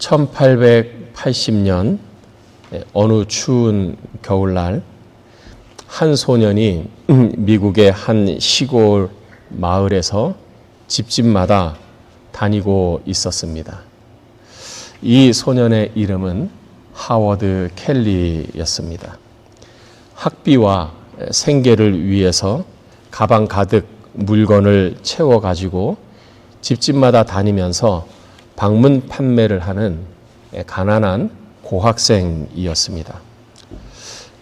1880년 어느 추운 겨울날 한 소년이 미국의 한 시골 마을에서 집집마다 다니고 있었습니다. 이 소년의 이름은 하워드 켈리였습니다. 학비와 생계를 위해서 가방 가득 물건을 채워가지고 집집마다 다니면서 방문 판매를 하는 가난한 고학생이었습니다.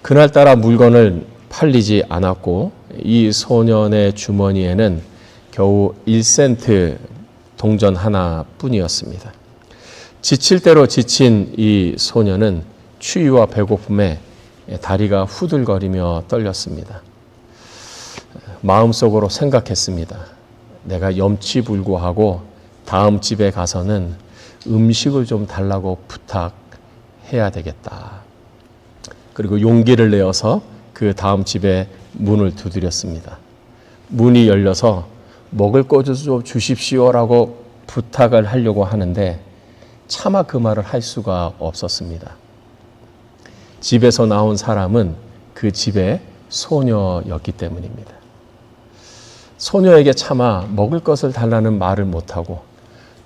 그날따라 물건을 팔리지 않았고 이 소년의 주머니에는 겨우 1센트 동전 하나뿐이었습니다. 지칠 대로 지친 이 소년은 추위와 배고픔에 다리가 후들거리며 떨렸습니다. 마음속으로 생각했습니다. 내가 염치불구하고 다음 집에 가서는 음식을 좀 달라고 부탁해야 되겠다. 그리고 용기를 내어서 그 다음 집에 문을 두드렸습니다. 문이 열려서 먹을 것 좀 주십시오라고 부탁을 하려고 하는데 차마 그 말을 할 수가 없었습니다. 집에서 나온 사람은 그 집의 소녀였기 때문입니다. 소녀에게 차마 먹을 것을 달라는 말을 못하고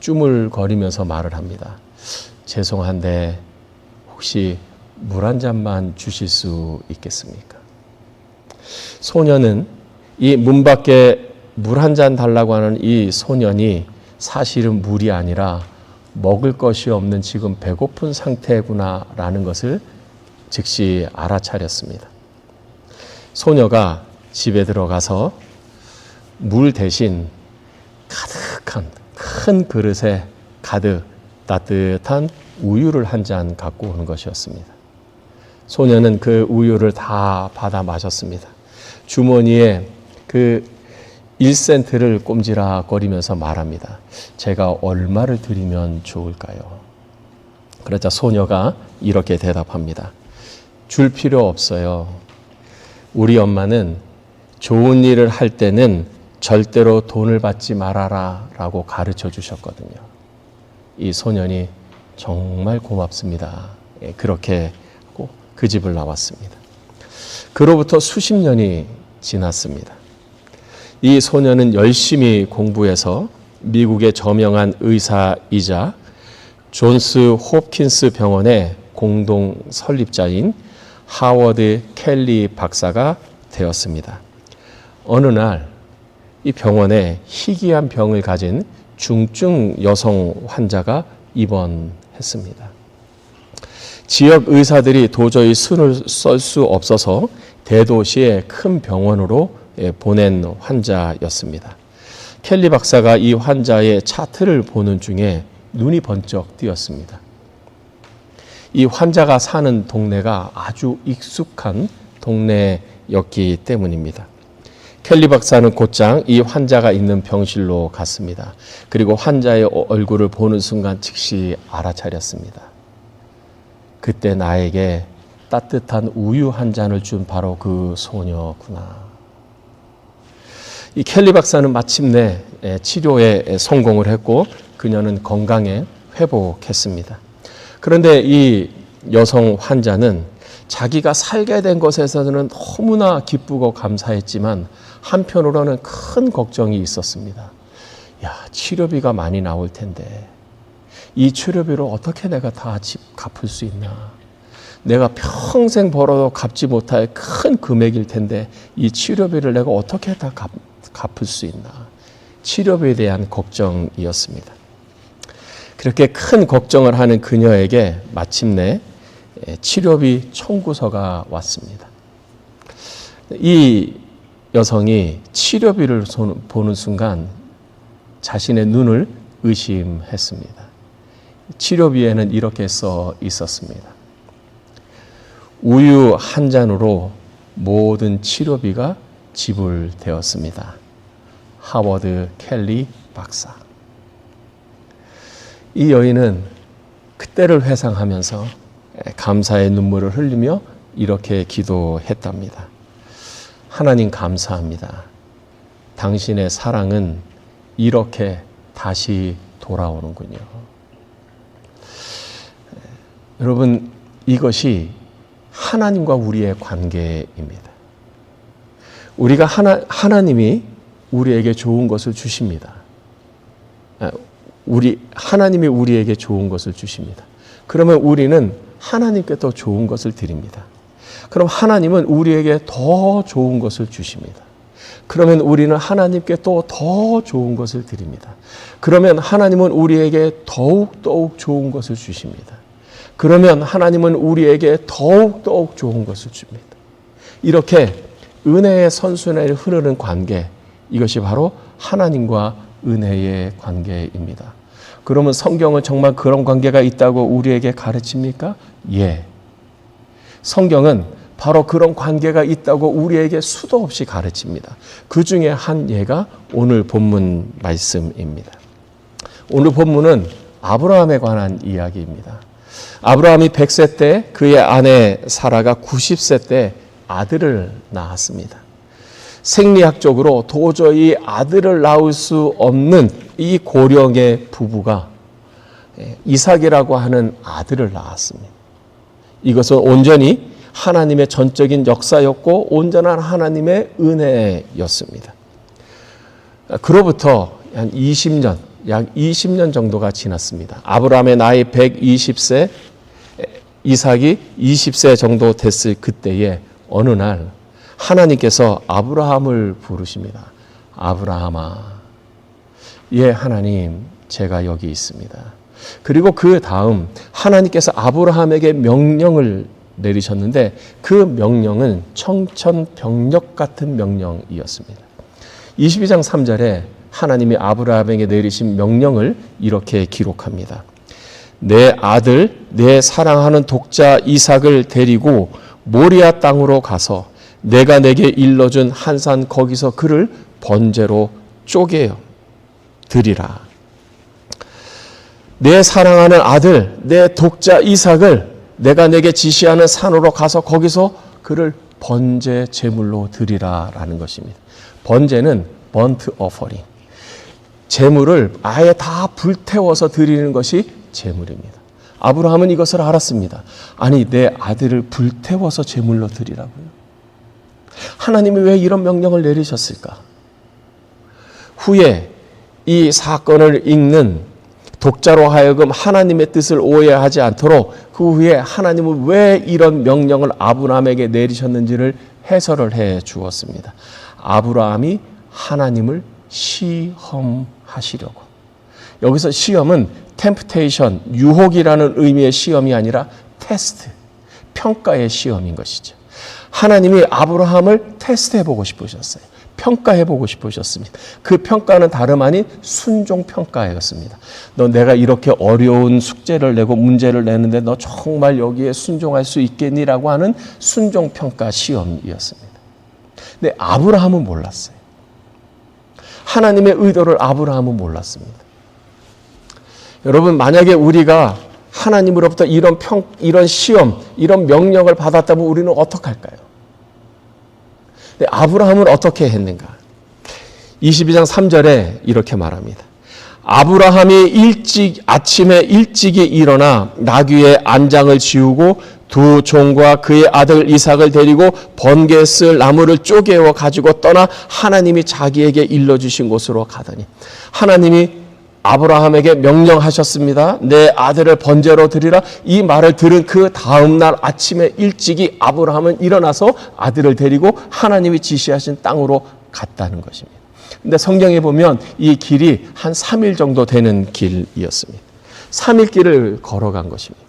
쭈물거리면서 말을 합니다. 죄송한데 혹시 물 한 잔만 주실 수 있겠습니까? 소녀는 이 문 밖에 물 한 잔 달라고 하는 이 소년이 사실은 물이 아니라 먹을 것이 없는 지금 배고픈 상태구나라는 것을 즉시 알아차렸습니다. 소녀가 집에 들어가서 물 대신 가득한 큰 그릇에 가득 따뜻한 우유를 한 잔 갖고 오는 것이었습니다. 소녀는 그 우유를 다 받아 마셨습니다. 주머니에 그 1센트를 꼼지락거리면서 말합니다. 제가 얼마를 드리면 좋을까요? 그러자 소녀가 이렇게 대답합니다. 줄 필요 없어요. 우리 엄마는 좋은 일을 할 때는 절대로 돈을 받지 말아라 라고 가르쳐 주셨거든요. 이 소년이 정말 고맙습니다. 그렇게 하고 그 집을 나왔습니다. 그로부터 수십 년이 지났습니다. 이 소년은 열심히 공부해서 미국의 저명한 의사이자 존스 홉킨스 병원의 공동 설립자인 하워드 켈리 박사가 되었습니다. 어느 날 이 병원에 희귀한 병을 가진 중증 여성 환자가 입원했습니다. 지역 의사들이 도저히 수를 쓸 수 없어서 대도시의 큰 병원으로 보낸 환자였습니다. 켈리 박사가 이 환자의 차트를 보는 중에 눈이 번쩍 띄었습니다. 이 환자가 사는 동네가 아주 익숙한 동네였기 때문입니다. 켈리 박사는 곧장 이 환자가 있는 병실로 갔습니다. 그리고 환자의 얼굴을 보는 순간 즉시 알아차렸습니다. 그때 나에게 따뜻한 우유 한 잔을 준 바로 그 소녀구나. 이 켈리 박사는 마침내 치료에 성공을 했고 그녀는 건강에 회복했습니다. 그런데 이 여성 환자는 자기가 살게 된 것에서는 너무나 기쁘고 감사했지만 한편으로는 큰 걱정이 있었습니다. 치료비가 많이 나올 텐데 이 치료비를 어떻게 내가 다 갚을 수 있나? 내가 평생 벌어도 갚지 못할 큰 금액일 텐데 이 치료비를 내가 어떻게 다 갚을 수 있나? 치료비에 대한 걱정이었습니다. 그렇게 큰 걱정을 하는 그녀에게 마침내 치료비 청구서가 왔습니다. 이 여성이 치료비를 보는 순간 자신의 눈을 의심했습니다. 치료비에는 이렇게 써 있었습니다. 우유 한 잔으로 모든 치료비가 지불되었습니다. 하워드 켈리 박사. 이 여인은 그때를 회상하면서 감사의 눈물을 흘리며 이렇게 기도했답니다. 하나님 감사합니다. 당신의 사랑은 이렇게 다시 돌아오는군요. 여러분, 이것이 하나님과 우리의 관계입니다. 우리가 하나님이 우리에게 좋은 것을 주십니다. 하나님이 우리에게 좋은 것을 주십니다. 그러면 우리는 하나님께 더 좋은 것을 드립니다. 그럼 하나님은 우리에게 더 좋은 것을 주십니다. 그러면 우리는 하나님께 또 더 좋은 것을 드립니다. 그러면 하나님은 우리에게 더욱 좋은 것을 주십니다. 그러면 하나님은 우리에게 더욱 좋은 것을 줍니다. 이렇게 은혜의 선순환이 흐르는 관계, 이것이 바로 하나님과 은혜의 관계입니다. 그러면 성경은 정말 그런 관계가 있다고 우리에게 가르칩니까? 예. 성경은 바로 그런 관계가 있다고 우리에게 수도 없이 가르칩니다. 그 중에 한 예가 오늘 본문 말씀입니다. 오늘 본문은 아브라함에 관한 이야기입니다. 아브라함이 100세 때 그의 아내 사라가 90세 때 아들을 낳았습니다. 생리학적으로 도저히 아들을 낳을 수 없는 이 고령의 부부가 이삭이라고 하는 아들을 낳았습니다. 이것은 온전히 하나님의 전적인 역사였고 온전한 하나님의 은혜였습니다. 그로부터 한 20년, 약 20년 정도가 지났습니다. 아브라함의 나이 120세, 이삭이 20세 정도 됐을 그때에 어느 날 하나님께서 아브라함을 부르십니다. 아브라함아, 예 하나님, 제가 여기 있습니다. 그리고 그 다음 하나님께서 아브라함에게 명령을 내리셨는데 그 명령은 청천벽력 같은 명령이었습니다. 22장 3절에 하나님이 아브라함에게 내리신 명령을 이렇게 기록합니다. 내 아들, 내 사랑하는 독자 이삭을 데리고 모리아 땅으로 가서 내가 내게 일러준 한 산 거기서 그를 번제로 쪼개 드리라. 내 사랑하는 아들, 내 독자 이삭을 내가 내게 지시하는 산으로 가서 거기서 그를 번제 제물로 드리라라는 것입니다. 번제는 burnt offering. 제물을 아예 다 불태워서 드리는 것이 제물입니다. 아브라함은 이것을 알았습니다. 아니, 내 아들을 불태워서 제물로 드리라고요? 하나님이 왜 이런 명령을 내리셨을까? 후에 이 사건을 읽는 독자로 하여금 하나님의 뜻을 오해하지 않도록 그 후에 하나님은 왜 이런 명령을 아브라함에게 내리셨는지를 해설을 해 주었습니다. 아브라함이 하나님을 시험하시려고. 여기서 시험은 temptation, 유혹이라는 의미의 시험이 아니라 테스트, 평가의 시험인 것이죠. 하나님이 아브라함을 테스트해보고 싶으셨어요. 평가해보고 싶으셨습니다. 그 평가는 다름 아닌 순종평가였습니다. 너 내가 이렇게 어려운 숙제를 내고 문제를 내는데 너 정말 여기에 순종할 수 있겠니라고 하는 순종평가 시험이었습니다. 근데 아브라함은 몰랐어요. 하나님의 의도를 아브라함은 몰랐습니다. 여러분, 만약에 우리가 하나님으로부터 이런 시험, 이런 명령을 받았다면 우리는 어떡할까요? 근데 아브라함은 어떻게 했는가? 22장 3절에 이렇게 말합니다. 아브라함이 아침에 일찍이 일어나 나귀의 안장을 지우고 두 종과 그의 아들 이삭을 데리고 번개 쓸 나무를 쪼개어 가지고 떠나 하나님이 자기에게 일러주신 곳으로 가더니, 하나님이 아브라함에게 명령하셨습니다. 내 아들을 번제로 드리라. 이 말을 들은 그 다음 날 아침에 일찍이 아브라함은 일어나서 아들을 데리고 하나님이 지시하신 땅으로 갔다는 것입니다. 근데 성경에 보면 이 길이 한 3일 정도 되는 길이었습니다. 3일 길을 걸어간 것입니다.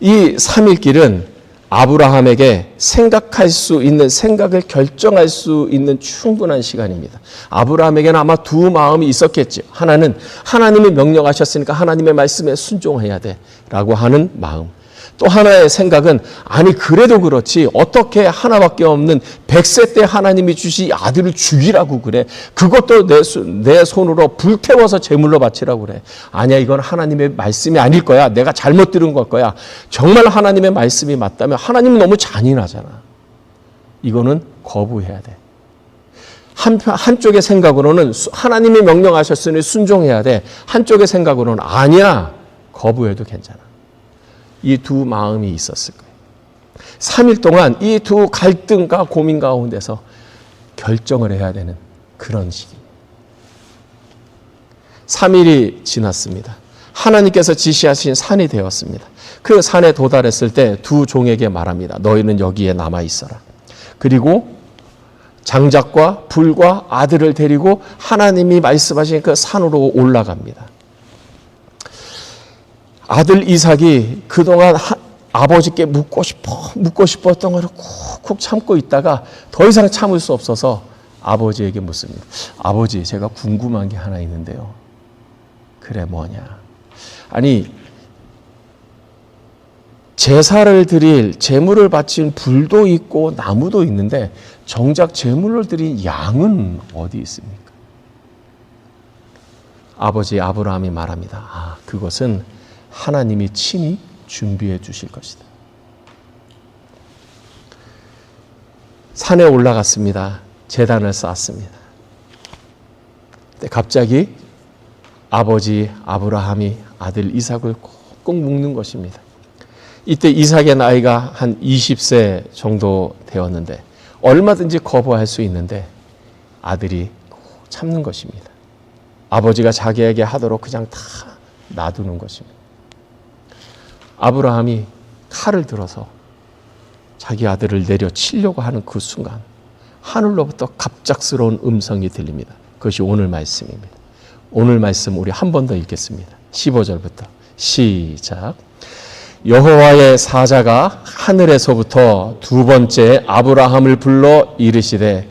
이 3일 길은 아브라함에게 생각할 수 있는, 생각을 결정할 수 있는 충분한 시간입니다. 아브라함에게는 아마 두 마음이 있었겠죠. 하나는 하나님이 명령하셨으니까 하나님의 말씀에 순종해야 돼 라고 하는 마음. 또 하나의 생각은, 아니 그래도 그렇지 어떻게 하나밖에 없는 100세 때 하나님이 주신 아들을 죽이라고 그래. 그것도 내 손으로 불태워서 제물로 바치라고 그래. 아니야, 이건 하나님의 말씀이 아닐 거야. 내가 잘못 들은 걸 거야. 정말 하나님의 말씀이 맞다면 하나님은 너무 잔인하잖아. 이거는 거부해야 돼. 한쪽의 생각으로는 하나님이 명령하셨으니 순종해야 돼. 한쪽의 생각으로는 아니야, 거부해도 괜찮아. 이 두 마음이 있었을 거예요. 3일 동안 이 두 갈등과 고민 가운데서 결정을 해야 되는 그런 시기입니다. 3일이 지났습니다. 하나님께서 지시하신 산이 되었습니다. 그 산에 도달했을 때 두 종에게 말합니다. 너희는 여기에 남아 있어라. 그리고 장작과 불과 아들을 데리고 하나님이 말씀하신 그 산으로 올라갑니다. 아들 이삭이 그동안 아버지께 묻고 싶었던 것을 쿡쿡 참고 있다가 더 이상 참을 수 없어서 아버지에게 묻습니다. 아버지, 제가 궁금한 게 하나 있는데요. 그래, 뭐냐? 아니, 제사를 드릴 제물을 바친 불도 있고 나무도 있는데 정작 제물을 드린 양은 어디 있습니까? 아버지 아브라함이 말합니다. 그것은 하나님이 친히 준비해 주실 것이다. 산에 올라갔습니다. 제단을 쌓았습니다. 근데 갑자기 아버지 아브라함이 아들 이삭을 꼭 묶는 것입니다. 이때 이삭의 나이가 한 20세 정도 되었는데 얼마든지 거부할 수 있는데 아들이 참는 것입니다. 아버지가 자기에게 하도록 그냥 다 놔두는 것입니다. 아브라함이 칼을 들어서 자기 아들을 내려치려고 하는 그 순간 하늘로부터 갑작스러운 음성이 들립니다. 그것이 오늘 말씀입니다. 오늘 말씀 우리 한 번 더 읽겠습니다. 15절부터 시작. 여호와의 사자가 하늘에서부터 두 번째 아브라함을 불러 이르시되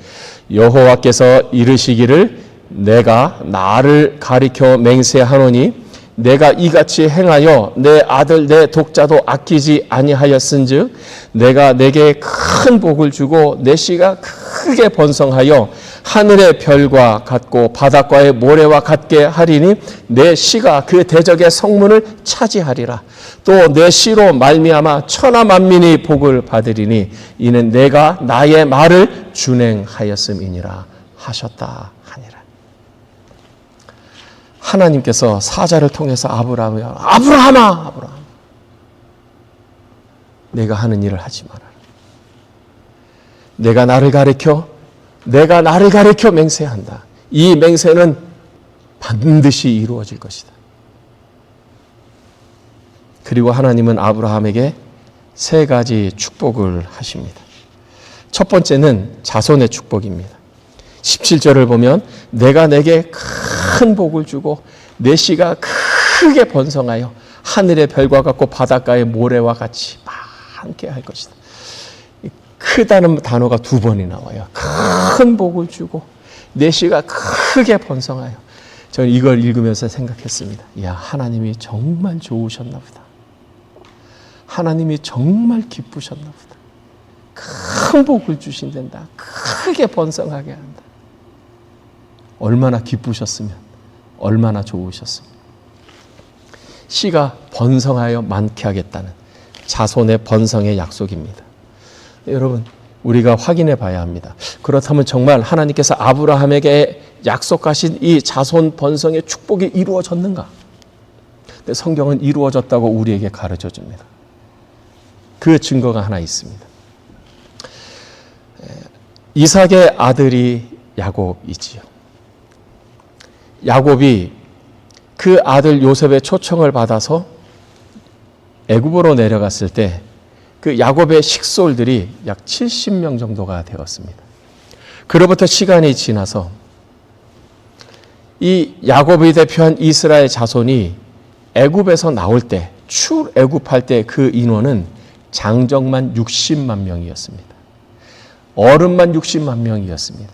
여호와께서 이르시기를 내가 나를 가리켜 맹세하노니 내가 이같이 행하여 내 아들 내 독자도 아끼지 아니하였은즉 내가 내게 큰 복을 주고 내 씨가 크게 번성하여 하늘의 별과 같고 바닷가의 모래와 같게 하리니 내 씨가 그 대적의 성문을 차지하리라. 또 내 씨로 말미암아 천하 만민이 복을 받으리니 이는 내가 나의 말을 준행하였음이니라 하셨다 하니라. 하나님께서 사자를 통해서 아브라함아 내가 하는 일을 하지 말아라. 내가 나를 가리켜 맹세한다. 이 맹세는 반드시 이루어질 것이다. 그리고 하나님은 아브라함에게 세 가지 축복을 하십니다. 첫 번째는 자손의 축복입니다. 17절을 보면 내가 내게 큰 복을 주고 내 씨가 크게 번성하여 하늘의 별과 같고 바닷가의 모래와 같이 많게 할 것이다. 크다는 단어가 두 번이 나와요. 큰 복을 주고 내 씨가 크게 번성하여. 저는 이걸 읽으면서 생각했습니다. 이야, 하나님이 정말 좋으셨나 보다. 하나님이 정말 기쁘셨나 보다. 큰 복을 주신단다. 크게 번성하게 한다. 얼마나 기쁘셨으면 얼마나 좋으셨으면. 씨가 번성하여 많게 하겠다는 자손의 번성의 약속입니다. 여러분, 우리가 확인해 봐야 합니다. 그렇다면 정말 하나님께서 아브라함에게 약속하신 이 자손 번성의 축복이 이루어졌는가? 근데 성경은 이루어졌다고 우리에게 가르쳐 줍니다. 그 증거가 하나 있습니다. 이삭의 아들이 야곱이지요. 야곱이 그 아들 요셉의 초청을 받아서 애굽으로 내려갔을 때 그 야곱의 식솔들이 약 70명 정도가 되었습니다. 그로부터 시간이 지나서 이 야곱이 대표한 이스라엘 자손이 애굽에서 나올 때, 출애굽할 때 그 인원은 장정만 60만 명이었습니다. 어른만 60만 명이었습니다.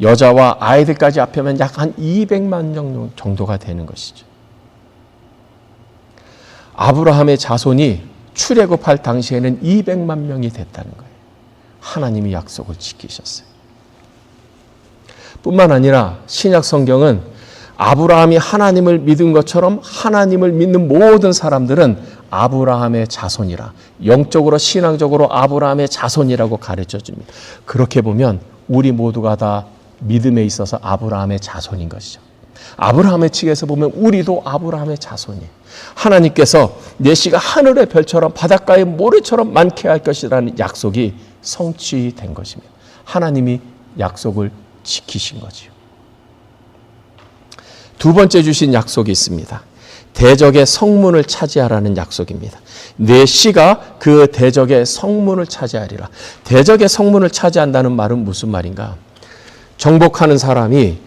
여자와 아이들까지 합하면 약 한 200만 명 정도가 되는 것이죠. 아브라함의 자손이 출애굽할 당시에는 200만 명이 됐다는 거예요. 하나님이 약속을 지키셨어요. 뿐만 아니라 신약 성경은 아브라함이 하나님을 믿은 것처럼 하나님을 믿는 모든 사람들은 아브라함의 자손이라, 영적으로 신앙적으로 아브라함의 자손이라고 가르쳐 줍니다. 그렇게 보면 우리 모두가 다 믿음에 있어서 아브라함의 자손인 것이죠. 아브라함의 측에서 보면 우리도 아브라함의 자손이에요. 하나님께서 내 씨가 하늘의 별처럼 바닷가의 모래처럼 많게 할 것이라는 약속이 성취된 것입니다. 하나님이 약속을 지키신 거지요. 두 번째 주신 약속이 있습니다. 대적의 성문을 차지하라는 약속입니다. 내 씨가 그 대적의 성문을 차지하리라. 대적의 성문을 차지한다는 말은 무슨 말인가? 정복하는 사람이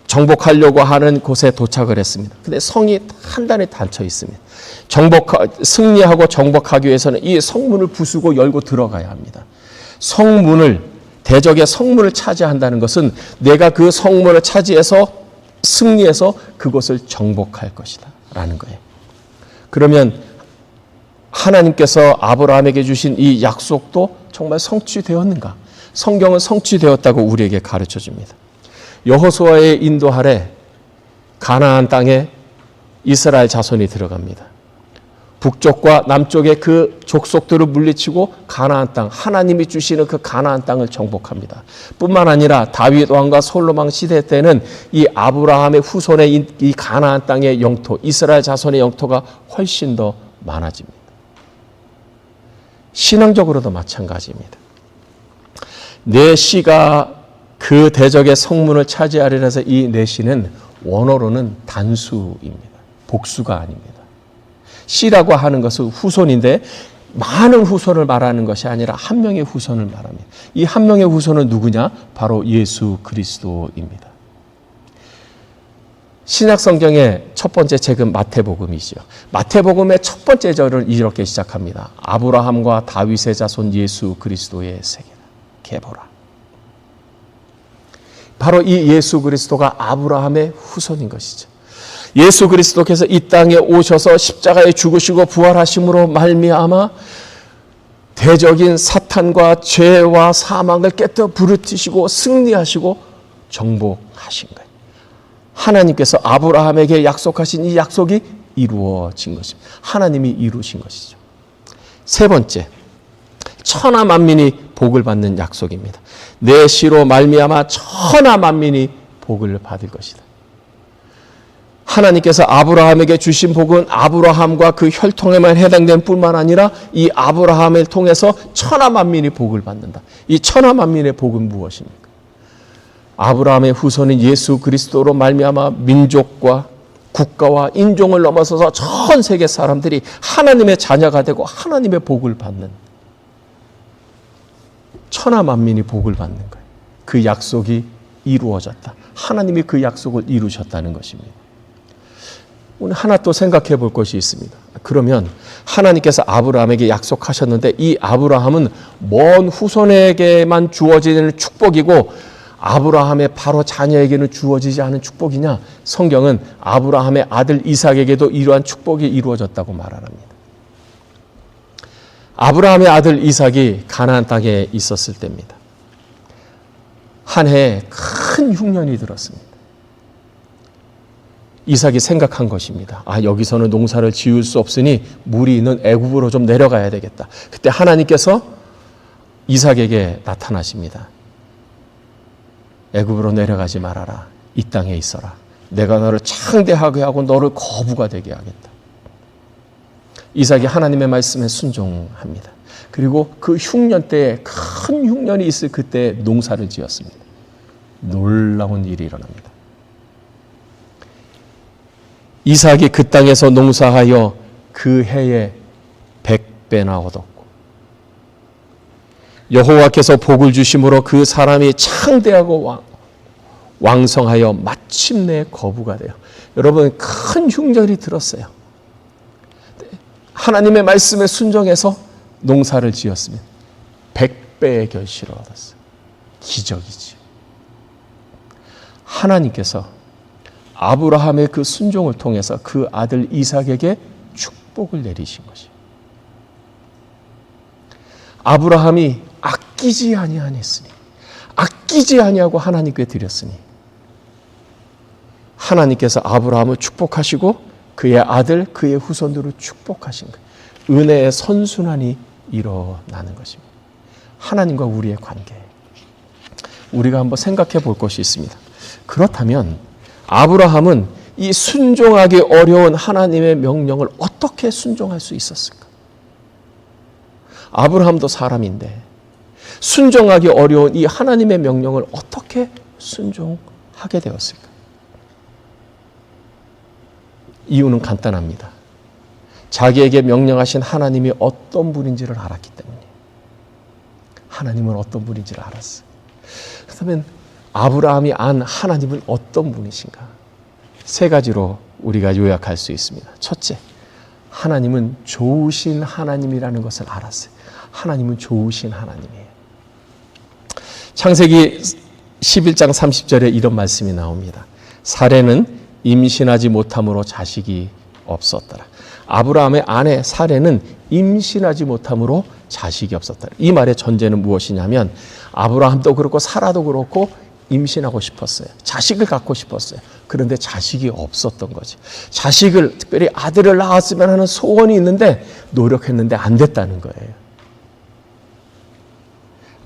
정복하려고 하는 곳에 도착을 했습니다. 근데 성이 단단히 닫혀 있습니다. 승리하고 정복하기 위해서는 이 성문을 부수고 열고 들어가야 합니다. 대적의 성문을 차지한다는 것은 내가 그 성문을 차지해서 승리해서 그곳을 정복할 것이다 라는 거예요. 그러면 하나님께서 아브라함에게 주신 이 약속도 정말 성취되었는가? 성경은 성취되었다고 우리에게 가르쳐 줍니다. 여호수아의 인도 아래 가나안 땅에 이스라엘 자손이 들어갑니다. 북쪽과 남쪽의 그 족속들을 물리치고 가나안 땅, 하나님이 주시는 그 가나안 땅을 정복합니다. 뿐만 아니라 다윗 왕과 솔로몬 시대 때는 이 아브라함의 후손의 이 가나안 땅의 영토, 이스라엘 자손의 영토가 훨씬 더 많아집니다. 신앙적으로도 마찬가지입니다. 내 씨가 그 대적의 성문을 차지하리라 해서 이 내 씨는 원어로는 단수입니다. 복수가 아닙니다. 씨라고 하는 것은 후손인데 많은 후손을 말하는 것이 아니라 한 명의 후손을 말합니다. 이 한 명의 후손은 누구냐? 바로 예수 그리스도입니다. 신약 성경의 첫 번째 책은 마태복음이죠. 마태복음의 첫 번째 절을 이렇게 시작합니다. 아브라함과 다윗의 자손 예수 그리스도의 세계다. 개보라. 바로 이 예수 그리스도가 아브라함의 후손인 것이죠. 예수 그리스도께서 이 땅에 오셔서 십자가에 죽으시고 부활하심으로 말미암아 대적인 사탄과 죄와 사망을 깨뜨려 부르짖으시고 승리하시고 정복하신 거예요. 하나님께서 아브라함에게 약속하신 이 약속이 이루어진 것입니다. 하나님이 이루신 것이죠. 세 번째, 천하 만민이 복을 받는 약속입니다. 내 씨로 말미암아 천하 만민이 복을 받을 것이다. 하나님께서 아브라함에게 주신 복은 아브라함과 그 혈통에만 해당된 뿐만 아니라 이 아브라함을 통해서 천하 만민이 복을 받는다. 이 천하 만민의 복은 무엇입니까? 아브라함의 후손인 예수 그리스도로 말미암아 민족과 국가와 인종을 넘어서서 전 세계 사람들이 하나님의 자녀가 되고 하나님의 복을 받는, 천하 만민이 복을 받는 거예요. 그 약속이 이루어졌다. 하나님이 그 약속을 이루셨다는 것입니다. 오늘 하나 또 생각해 볼 것이 있습니다. 그러면 하나님께서 아브라함에게 약속하셨는데 이 아브라함은 먼 후손에게만 주어지는 축복이고 아브라함의 바로 자녀에게는 주어지지 않은 축복이냐? 성경은 아브라함의 아들 이삭에게도 이러한 축복이 이루어졌다고 말합니다. 아브라함의 아들 이삭이 가나안 땅에 있었을 때입니다. 한 해에 큰 흉년이 들었습니다. 이삭이 생각한 것입니다. 여기서는 농사를 지을 수 없으니 물이 있는 애굽으로 좀 내려가야 되겠다. 그때 하나님께서 이삭에게 나타나십니다. 애굽으로 내려가지 말아라. 이 땅에 있어라. 내가 너를 창대하게 하고 너를 거부가 되게 하겠다. 이삭이 하나님의 말씀에 순종합니다. 그리고 그 흉년 때에 큰 흉년이 있을 그때 농사를 지었습니다. 놀라운 일이 일어납니다. 이삭이 그 땅에서 농사하여 그 해에 100배나 얻었고 여호와께서 복을 주심으로 그 사람이 창대하고 왕성하여 마침내 거부가 돼요. 여러분, 큰 흉년이 들었어요. 하나님의 말씀에 순종해서 농사를 지었습니다. 100배의 결실을 얻었어요. 기적이지. 하나님께서 아브라함의 그 순종을 통해서 그 아들 이삭에게 축복을 내리신 것이에요. 아브라함이 아끼지 아니하였으니, 아끼지 아니하고 하나님께 드렸으니 하나님께서 아브라함을 축복하시고 그의 아들, 그의 후손들을 축복하신 거예요. 은혜의 선순환이 일어나는 것입니다. 하나님과 우리의 관계, 우리가 한번 생각해 볼 것이 있습니다. 그렇다면 아브라함은 이 순종하기 어려운 하나님의 명령을 어떻게 순종할 수 있었을까? 아브라함도 사람인데 순종하기 어려운 이 하나님의 명령을 어떻게 순종하게 되었을까? 이유는 간단합니다. 자기에게 명령하신 하나님이 어떤 분인지를 알았기 때문에. 하나님은 어떤 분인지를 알았어요. 그렇다면 아브라함이 안 하나님은 어떤 분이신가? 세 가지로 우리가 요약할 수 있습니다. 첫째, 하나님은 좋으신 하나님이라는 것을 알았어요. 하나님은 좋으신 하나님이에요. 창세기 11장 30절에 이런 말씀이 나옵니다. 사레는 임신하지 못함으로 자식이 없었더라. 아브라함의 아내 사레는 임신하지 못함으로 자식이 없었다. 이 말의 전제는 무엇이냐면 아브라함도 그렇고 사라도 그렇고 임신하고 싶었어요. 자식을 갖고 싶었어요. 그런데 자식이 없었던 거죠. 자식을, 특별히 아들을 낳았으면 하는 소원이 있는데 노력했는데 안 됐다는 거예요.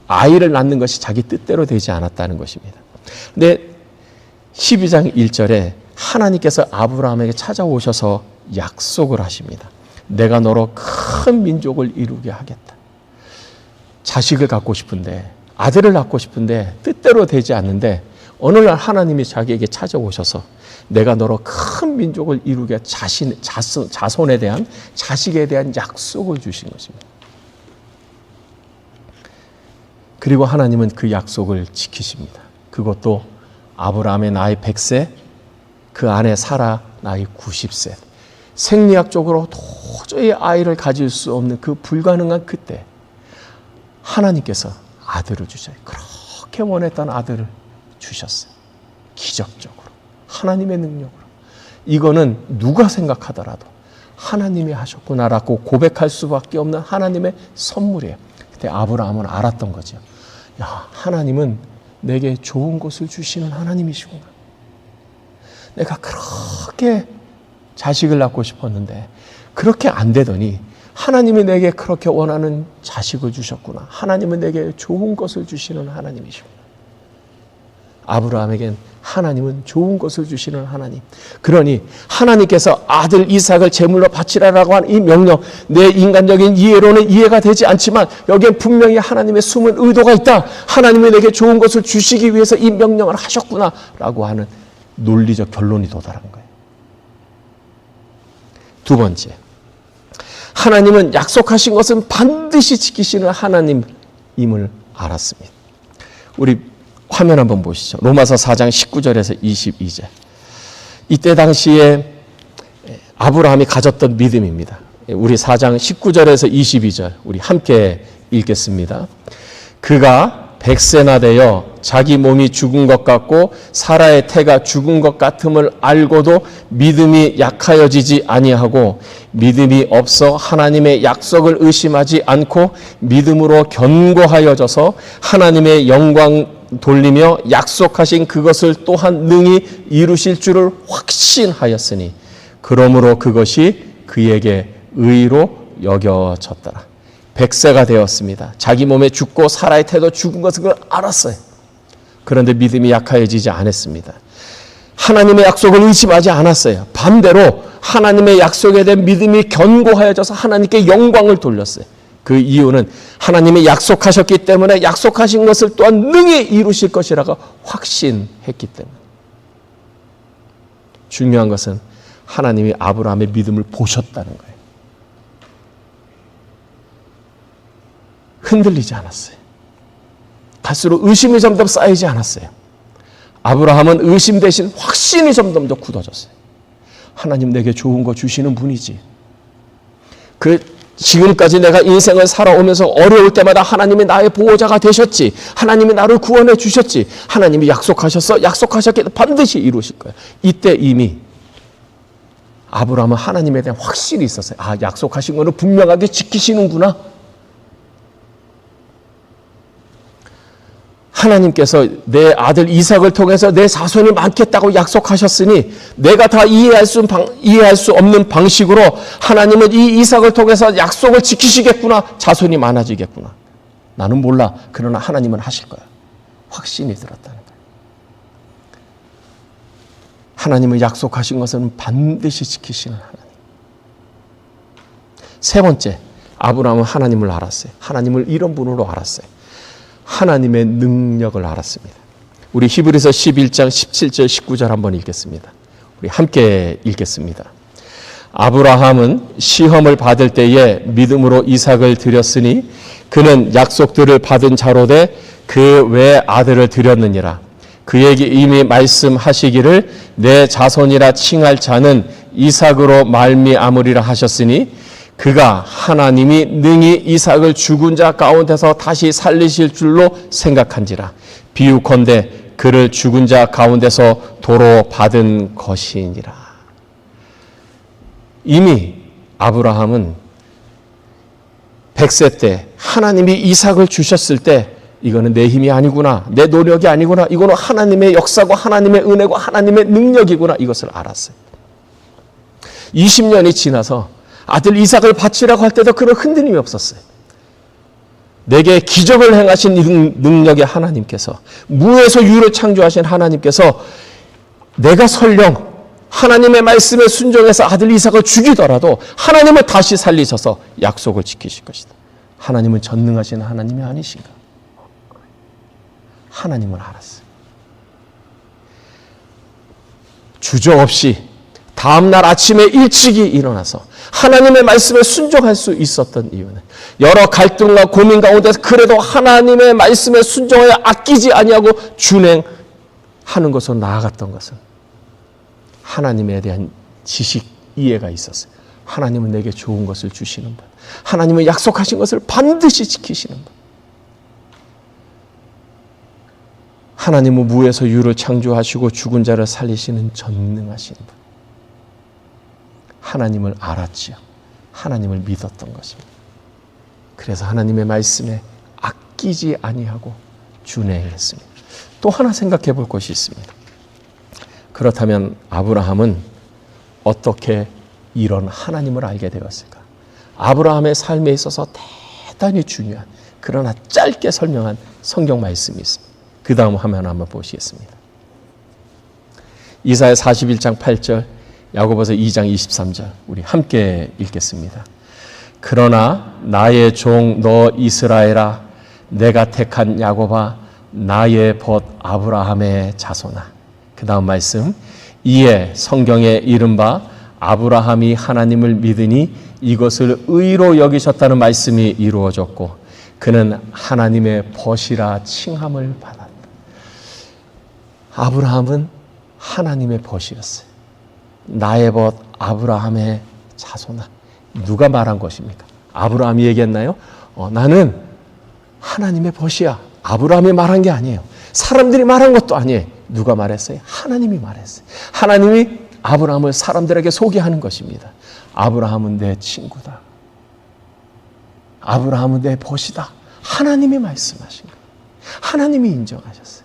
아이를 낳는 것이 자기 뜻대로 되지 않았다는 것입니다. 근데 12장 1절에 하나님께서 아브라함에게 찾아오셔서 약속을 하십니다. 내가 너로 큰 민족을 이루게 하겠다. 자식을 갖고 싶은데, 아들을 낳고 싶은데 뜻대로 되지 않는데 어느 날 하나님이 자기에게 찾아오셔서 내가 너로 큰 민족을 이루게 자손에 대한, 자식에 대한 약속을 주신 것입니다. 그리고 하나님은 그 약속을 지키십니다. 그것도 아브라함의 나이 100세, 그 아내 사라 나이 90세. 생리학적으로 도저히 아이를 가질 수 없는 그 불가능한 그때 하나님께서 아들을 주셔요. 그렇게 원했던 아들을 주셨어요. 기적적으로. 하나님의 능력으로. 이거는 누가 생각하더라도 하나님이 하셨구나라고 고백할 수밖에 없는 하나님의 선물이에요. 그때 아브라함은 알았던 거죠. 야, 하나님은 내게 좋은 것을 주시는 하나님이시구나. 내가 그렇게 자식을 낳고 싶었는데 그렇게 안 되더니 하나님이 내게 그렇게 원하는 자식을 주셨구나. 하나님은 내게 좋은 것을 주시는 하나님이시구나. 아브라함에겐 하나님은 좋은 것을 주시는 하나님. 그러니 하나님께서 아들 이삭을 제물로 바치라라고 하는 이 명령, 내 인간적인 이해로는 이해가 되지 않지만 여기에 분명히 하나님의 숨은 의도가 있다. 하나님이 내게 좋은 것을 주시기 위해서 이 명령을 하셨구나라고 하는 논리적 결론이 도달한 거예요. 두 번째, 하나님은 약속하신 것은 반드시 지키시는 하나님임을 알았습니다. 우리 화면 한번 보시죠. 로마서 4장 19절에서 22절. 이때 당시에 아브라함이 가졌던 믿음입니다. 우리 4장 19절에서 22절 우리 함께 읽겠습니다. 그가 100세나 되어 자기 몸이 죽은 것 같고 사라의 태가 죽은 것 같음을 알고도 믿음이 약하여지지 아니하고 믿음이 없어 하나님의 약속을 의심하지 않고 믿음으로 견고하여져서 하나님의 영광 돌리며 약속하신 그것을 또한 능히 이루실 줄을 확신하였으니 그러므로 그것이 그에게 의로 여겨졌더라. 100세가 되었습니다. 자기 몸에 죽고 사라의 태도 죽은 것을 알았어요. 그런데 믿음이 약해지지 않았습니다. 하나님의 약속을 의심하지 않았어요. 반대로 하나님의 약속에 대한 믿음이 견고하여져서 하나님께 영광을 돌렸어요. 그 이유는 하나님이 약속하셨기 때문에 약속하신 것을 또한 능히 이루실 것이라고 확신했기 때문에. 중요한 것은 하나님이 아브라함의 믿음을 보셨다는 거예요. 흔들리지 않았어요. 갈수록 의심이 점점 쌓이지 않았어요. 아브라함은 의심 대신 확신이 점점 더 굳어졌어요. 하나님 내게 좋은 거 주시는 분이지. 지금까지 내가 인생을 살아오면서 어려울 때마다 하나님이 나의 보호자가 되셨지. 하나님이 나를 구원해 주셨지. 하나님이 약속하셨기 때문에 반드시 이루실 거예요. 이때 이미 아브라함은 하나님에 대한 확신이 있었어요. 아, 약속하신 거는 분명하게 지키시는구나. 하나님께서 내 아들 이삭을 통해서 내 자손이 많겠다고 약속하셨으니 내가 다 이해할 수 없는 방식으로 하나님은 이 이삭을 통해서 약속을 지키시겠구나. 자손이 많아지겠구나. 나는 몰라. 그러나 하나님은 하실 거야. 확신이 들었다는 거예요. 하나님은 약속하신 것은 반드시 지키시는 하나님. 세 번째, 아브라함은 하나님을 알았어요. 하나님을 이런 분으로 알았어요. 하나님의 능력을 알았습니다. 우리 히브리서 11장 17절 19절 한번 읽겠습니다. 우리 함께 읽겠습니다. 아브라함은 시험을 받을 때에 믿음으로 이삭을 드렸으니 그는 약속들을 받은 자로되 그 외 아들을 드렸느니라. 그에게 이미 말씀하시기를 내 자손이라 칭할 자는 이삭으로 말미암으리라 하셨으니 그가 하나님이 능히 이삭을 죽은 자 가운데서 다시 살리실 줄로 생각한지라. 비유컨대 그를 죽은 자 가운데서 도로 받은 것이니라. 이미 아브라함은 100세 때 하나님이 이삭을 주셨을 때 이거는 내 힘이 아니구나, 내 노력이 아니구나, 이거는 하나님의 역사고 하나님의 은혜고 하나님의 능력이구나, 이것을 알았어요. 20년이 지나서 아들 이삭을 바치라고 할 때도 그런 흔들림이 없었어요. 내게 기적을 행하신 능력의 하나님께서, 무에서 유를 창조하신 하나님께서 내가 설령 하나님의 말씀에 순종해서 아들 이삭을 죽이더라도 하나님은 다시 살리셔서 약속을 지키실 것이다. 하나님은 전능하신 하나님이 아니신가? 하나님을 알았어요. 주저없이 다음날 아침에 일찍이 일어나서 하나님의 말씀에 순종할 수 있었던 이유는 여러 갈등과 고민 가운데서 그래도 하나님의 말씀에 순종하여 아끼지 아니하고 준행하는 것으로 나아갔던 것은 하나님에 대한 지식, 이해가 있었어요. 하나님은 내게 좋은 것을 주시는 분, 하나님은 약속하신 것을 반드시 지키시는 분, 하나님은 무에서 유를 창조하시고 죽은 자를 살리시는 전능하신 분, 하나님을 알았지요. 하나님을 믿었던 것입니다. 그래서 하나님의 말씀에 아끼지 아니하고 준행했습니다. 또 하나 생각해 볼 것이 있습니다. 그렇다면 아브라함은 어떻게 이런 하나님을 알게 되었을까? 아브라함의 삶에 있어서 대단히 중요한, 그러나 짧게 설명한 성경 말씀이 있습니다. 그 다음 화면 한번 보시겠습니다. 이사야 41장 8절, 야고보서 2장 23절 우리 함께 읽겠습니다. 그러나 나의 종 너 이스라엘아, 내가 택한 야곱아, 나의 벗 아브라함의 자손아. 그 다음 말씀, 이에 성경에 이른바 아브라함이 하나님을 믿으니 이것을 의로 여기셨다는 말씀이 이루어졌고 그는 하나님의 벗이라 칭함을 받았다. 아브라함은 하나님의 벗이었어요. 나의 벗 아브라함의 자손아. 누가 말한 것입니까? 아브라함이 얘기했나요? 나는 하나님의 벗이야. 아브라함이 말한 게 아니에요. 사람들이 말한 것도 아니에요. 누가 말했어요? 하나님이 말했어요. 하나님이 아브라함을 사람들에게 소개하는 것입니다. 아브라함은 내 친구다. 아브라함은 내 벗이다. 하나님이 말씀하신 거예요. 하나님이 인정하셨어요.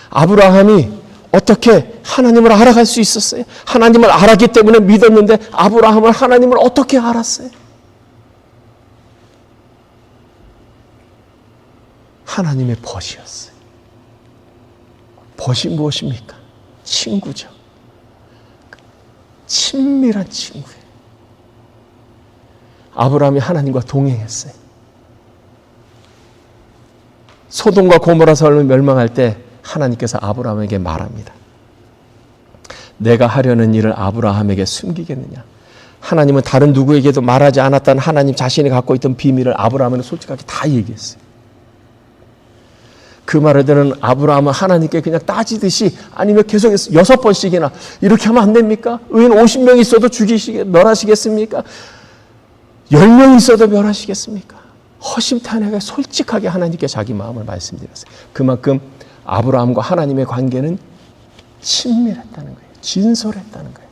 아브라함이 어떻게 하나님을 알아갈 수 있었어요? 하나님을 알았기 때문에 믿었는데 아브라함은 하나님을 어떻게 알았어요? 하나님의 벗이었어요. 벗이 무엇입니까? 친구죠. 친밀한 친구예요. 아브라함이 하나님과 동행했어요. 소돔과 고모라 성을 멸망할 때 하나님께서 아브라함에게 말합니다. 내가 하려는 일을 아브라함에게 숨기겠느냐? 하나님은 다른 누구에게도 말하지 않았던 하나님 자신이 갖고 있던 비밀을 아브라함에게 솔직하게 다 얘기했어요. 그 말을 듣는 아브라함은 하나님께 그냥 따지듯이, 아니면 계속 6번씩이나 이렇게 하면 안 됩니까? 의인 50명 있어도 멸하시겠습니까? 10명 있어도 멸하시겠습니까? 허심탄회하게 솔직하게 하나님께 자기 마음을 말씀드렸어요. 그만큼 아브라함과 하나님의 관계는 친밀했다는 거예요. 진솔했다는 거예요.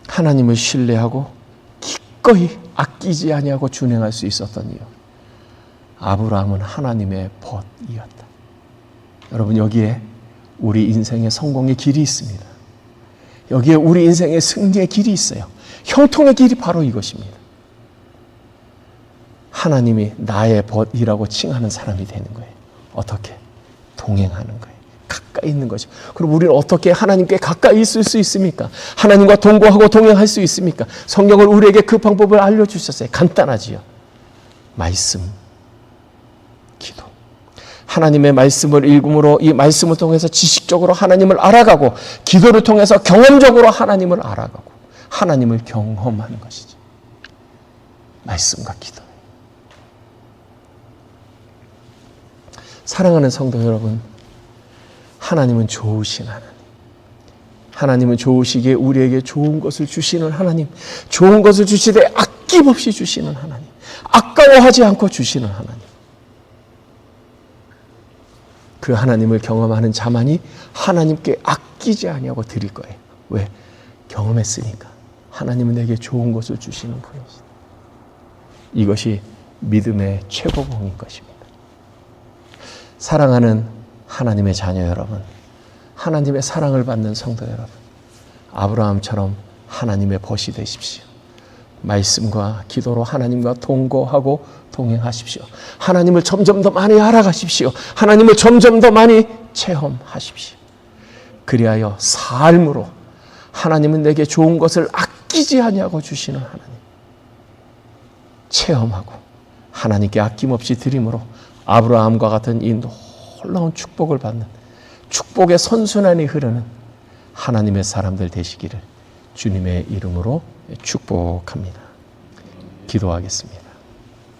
하나님을 신뢰하고 기꺼이 아끼지 아니하고 준행할 수 있었던 이유, 아브라함은 하나님의 벗이었다. 여러분, 여기에 우리 인생의 성공의 길이 있습니다. 여기에 우리 인생의 승리의 길이 있어요. 형통의 길이 바로 이것입니다. 하나님이 나의 벗이라고 칭하는 사람이 되는 거예요. 어떻게? 동행하는 거예요. 가까이 있는 것이. 그럼 우리는 어떻게 하나님께 가까이 있을 수 있습니까? 하나님과 동거하고 동행할 수 있습니까? 성경을 우리에게 그 방법을 알려주셨어요. 간단하지요. 말씀, 기도. 하나님의 말씀을 읽음으로 이 말씀을 통해서 지식적으로 하나님을 알아가고 기도를 통해서 경험적으로 하나님을 알아가고 하나님을 경험하는 것이죠. 말씀과 기도. 사랑하는 성도 여러분, 하나님은 좋으신 하나님. 하나님은 좋으시기에 우리에게 좋은 것을 주시는 하나님. 좋은 것을 주시되 아낌없이 주시는 하나님. 아까워하지 않고 주시는 하나님. 그 하나님을 경험하는 자만이 하나님께 아끼지 아니하고 드릴 거예요. 왜? 경험했으니까. 하나님은 내게 좋은 것을 주시는 분이시다. 이것이 믿음의 최고봉인 것입니다. 사랑하는 하나님의 자녀 여러분, 하나님의 사랑을 받는 성도 여러분, 아브라함처럼 하나님의 벗이 되십시오. 말씀과 기도로 하나님과 동거하고 동행하십시오. 하나님을 점점 더 많이 알아가십시오. 하나님을 점점 더 많이 체험하십시오. 그리하여 삶으로 하나님은 내게 좋은 것을 아끼지 아니하고 주시는 하나님 체험하고 하나님께 아낌없이 드림으로 아브라함과 같은 이 놀라운 축복을 받는 축복의 선순환이 흐르는 하나님의 사람들 되시기를 주님의 이름으로 축복합니다. 기도하겠습니다.